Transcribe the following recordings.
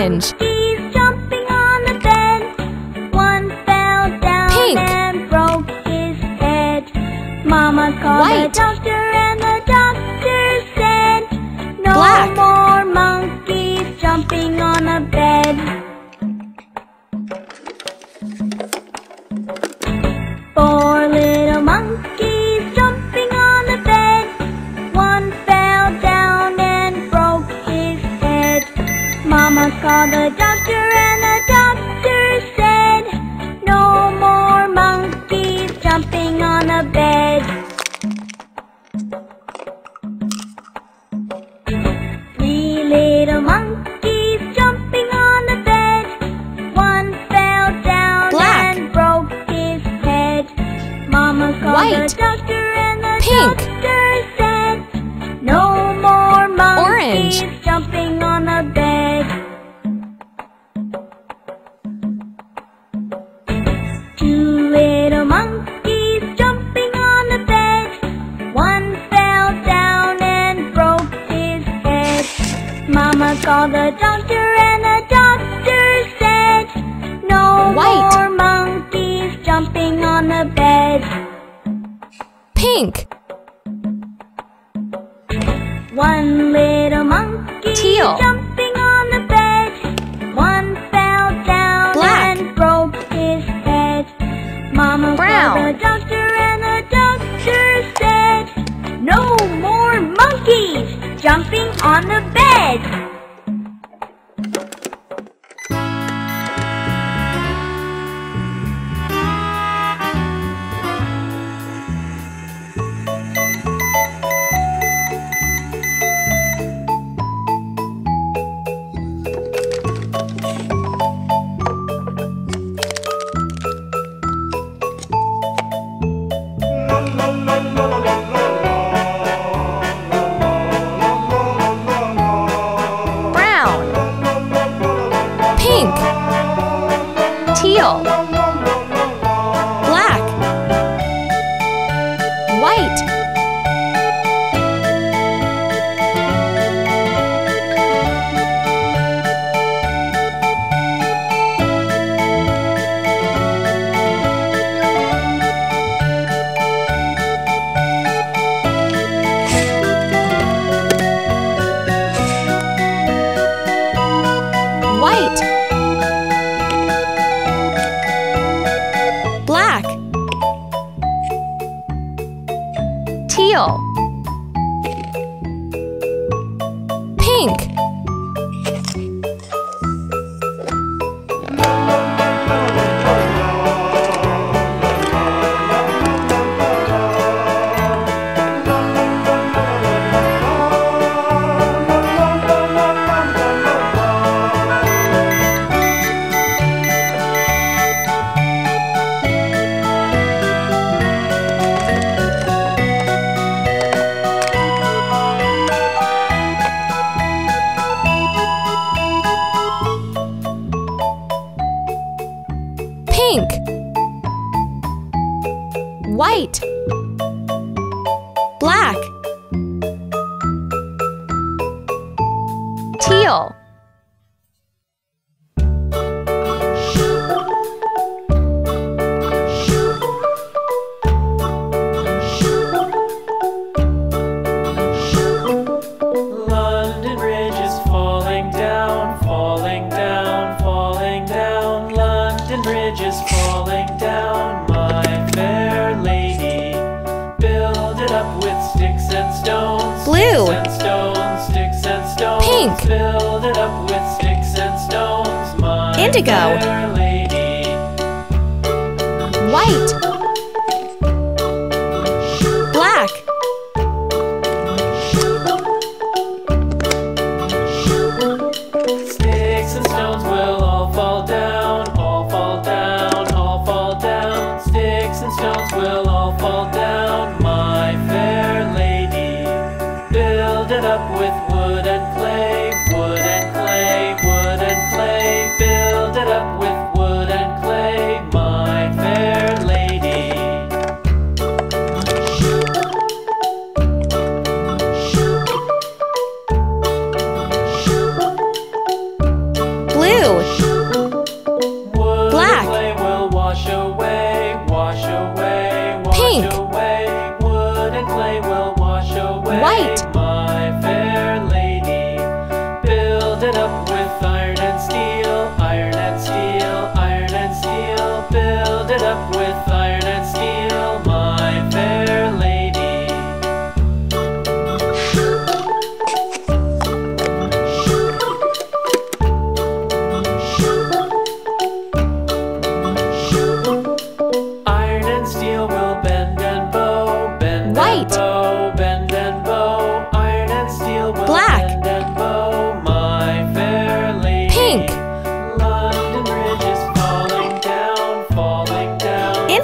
Orange. monkeys jumping on the bed. One fell down Pink. and broke his head. Mama called White. the doctor and the doctor said, no Black. more monkeys jumping on a bed. Four little monkeys jumping on the bed. One fell down and broke his head. Mama called the doctor and the doctor said, no more monkeys jumping on a bed. Three little monkeys jumping on the bed. One fell down Black. and broke his head. Mama called White. the doctor and the Pink. doctor said, no more monkeys Orange. jumping on a bed. Two little monkeys jumping on the bed. One fell down and broke his head. Mama called the doctor and the doctor said, no White. more monkeys jumping on the bed. Pink. One little monkey Teal. jumping on the bed. One fell down Black. and broke his head. Mama Brown. called the doctor and the doctor said, no more monkeys jumping on the bed. Brown. Pink. Teal. Black. White. White. Black. Teal. Pink. Pink. White. Black. Teal. London Bridge is falling down, falling down, falling down. London Bridge is falling down, my fair lady. Build it up with sticks and stones. Blue. Sticks and stones, sticks and stones. Pink. Build it up with sticks and stones, my Indigo. fair lady. White. Black. Sticks and stones will all fall down, all fall down, all fall down. Sticks and stones will all fall down, my fair lady. Build it up with wood and clay, wood and clay, wood and clay. Build it up with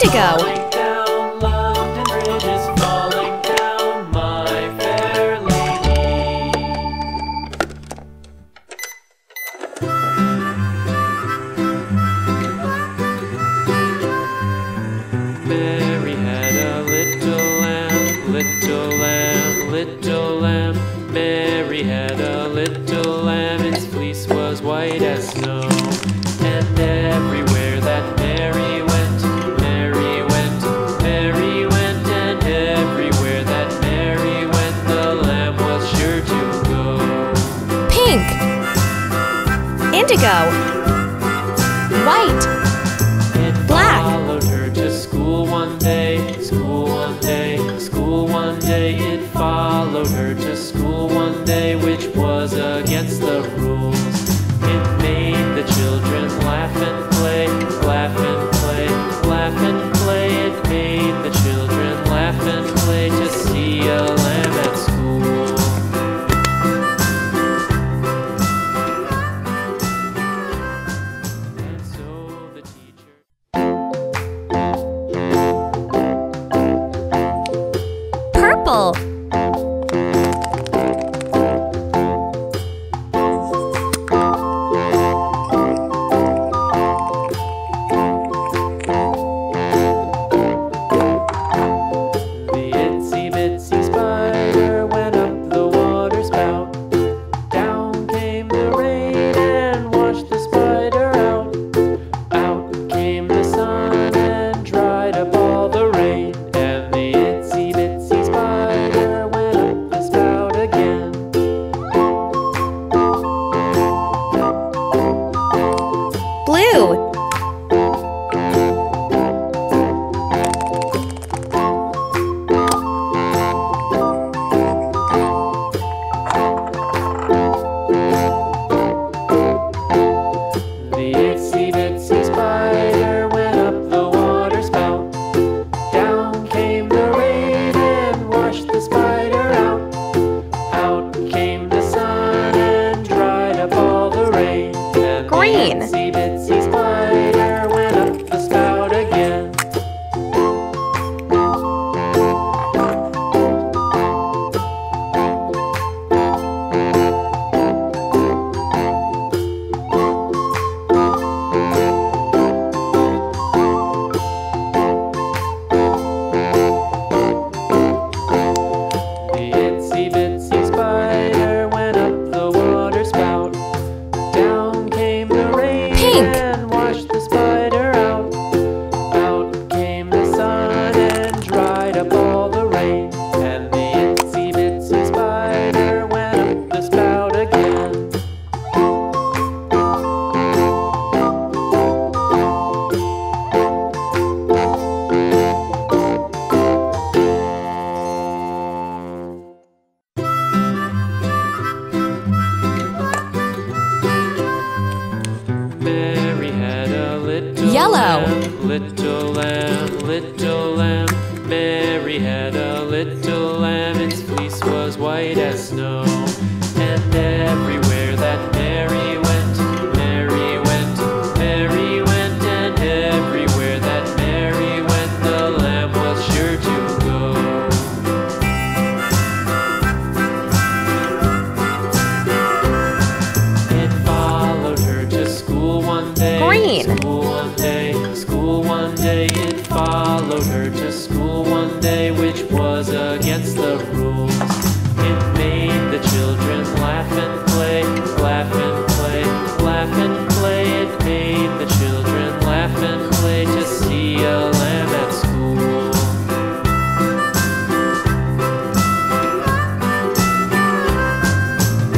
Indigo. falling down, London Bridge is falling down, my fair lady. Mary had a little lamb, little lamb, little lamb. Mary had a little lamb, its fleece was white as snow. And everywhere that Mary went, Mary went, Mary went. And everywhere that Mary went, the lamb was sure to go. Pink. Indigo. White. It Black. followed her to school one day, school one day, school one day. It followed her to school one day, which was against the rules. It made the children laugh and play, laugh and play, laugh and play. It made the children laugh and play to see a lamb at school. And so the teacher Purple. The itsy bitsy spider went up the water spout. Down came the rain and washed the spider out. Out came the sun and dried up all the rain. And the itsy bitsy spider went up the spout again. Blue. The itsy bitsy spider went up the water spout. Down came the rain and washed the spider out. Out came the sun and dried up all the rain. And Green. the itsy bitsy spider went up the spout again. The itsy bitsy spider went up the water spout. Down came the rain Pink. and washed the spider out. Out came the sun and dried up all the rain. And the itsy bitsy spider went up the spout again. Mary had a little Yellow. lamb, little lamb, little lamb. Mary had a little lamb, its fleece was white as snow. And everywhere that Mary went, Mary went, Mary went. And everywhere that Mary went, the lamb was sure to go. It followed her to school one day. Green. School one day, school one day. It followed her to school one day, which was against the rules. It made the children laugh and play, laugh and play, laugh and play. It made the children laugh and play to see a lamb at school.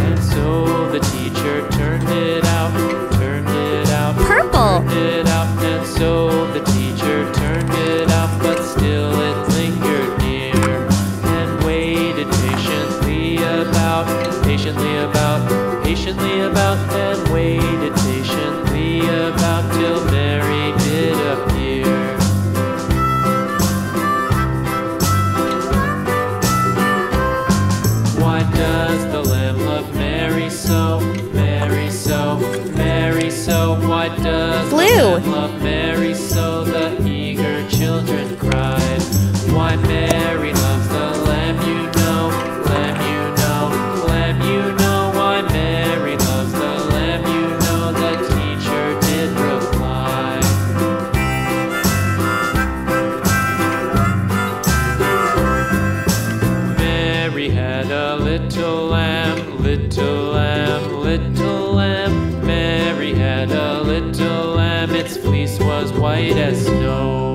And so the teacher turned it out, turned it out, Purple. turned it out. And so the teacher turned it out, but still it lingered near and waited patiently about, patiently about, patiently about, and waited patiently about till Mary did appear. Why does the lamb love Mary so? Mary so, Mary so. Why does Blue. the lamb love Mary so? was white as snow.